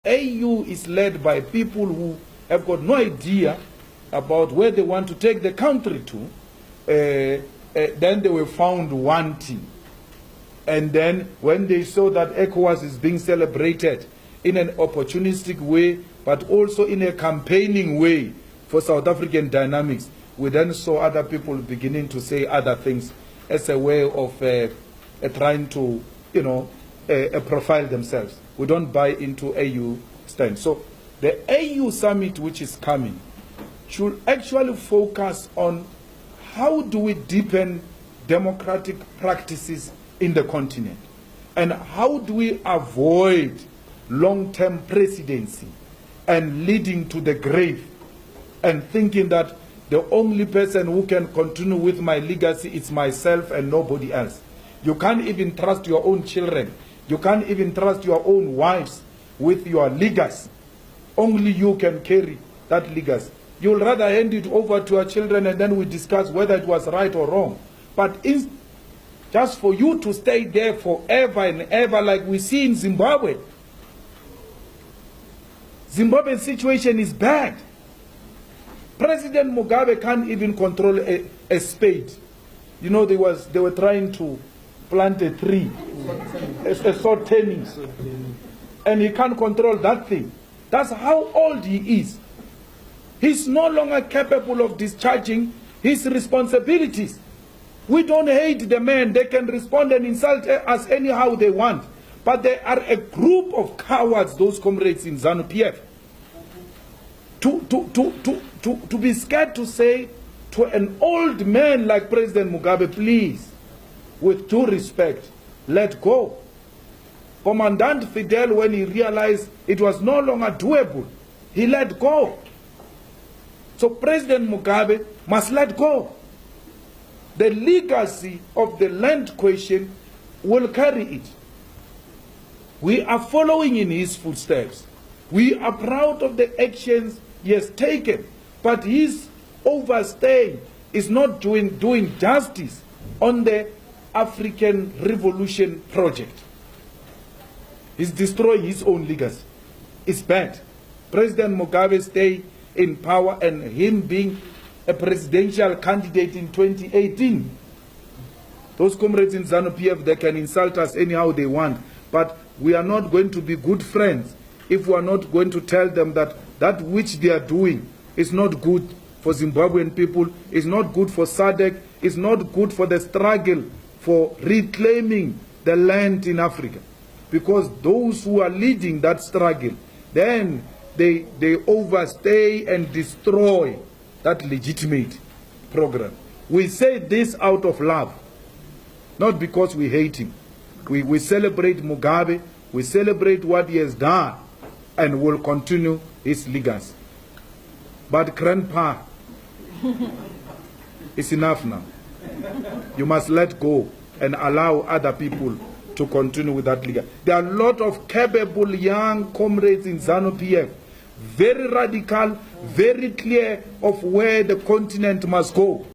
AU is led by people who have got no idea about where they want to take the country to. Then they were found wanting. And then when they saw that ECOWAS is being celebrated in an opportunistic way, but also in a campaigning way for South African dynamics, we then saw other people beginning to say other things as a way of trying to, profile themselves. We don't buy into AU stand. So the AU summit which is coming should actually focus on how do we deepen democratic practices in the continent, and how do we avoid long-term presidency and leading to the grave and thinking that the only person who can continue with my legacy is myself and nobody else. You can't even trust your own children. You can't even trust your own wives with your legacy. Only you can carry that legacy. You'll rather hand it over to your children and then we discuss whether it was right or wrong. But just for you to stay there forever and ever like we see in Zimbabwe. Zimbabwe's situation is bad. President Mugabe can't even control a spade. You know, they were trying to plant a tree, a sword turning, and he can't control that thing. That's how old he is. He's no longer capable of discharging his responsibilities. We don't hate the man. They can respond and insult us anyhow they want. But they are a group of cowards, those comrades in ZANU-PF. To be scared to say to an old man like President Mugabe, please, with due respect, let go. Commandant Fidel, when he realized it was no longer doable, he let go. So President Mugabe must let go. The legacy of the land question will carry it. We are following in his footsteps. We are proud of the actions he has taken, but his overstay is not doing justice on the African Revolution project. He's destroying his own legacy. It's bad. President Mugabe stay in power and him being a presidential candidate in 2018. Those comrades in ZANU-PF, they can insult us anyhow they want, but we are not going to be good friends if we are not going to tell them that that which they are doing is not good for Zimbabwean people, is not good for SADC, is not good for the struggle for reclaiming the land in Africa. Because those who are leading that struggle, then they overstay and destroy that legitimate program. We say this out of love, not because we hate him. We celebrate Mugabe, we celebrate what he has done, and will continue his legacy. But Grandpa, it's enough now. You must let go and allow other people to continue with that legacy. There are a lot of capable young comrades in ZANU-PF, very radical, very clear of where the continent must go.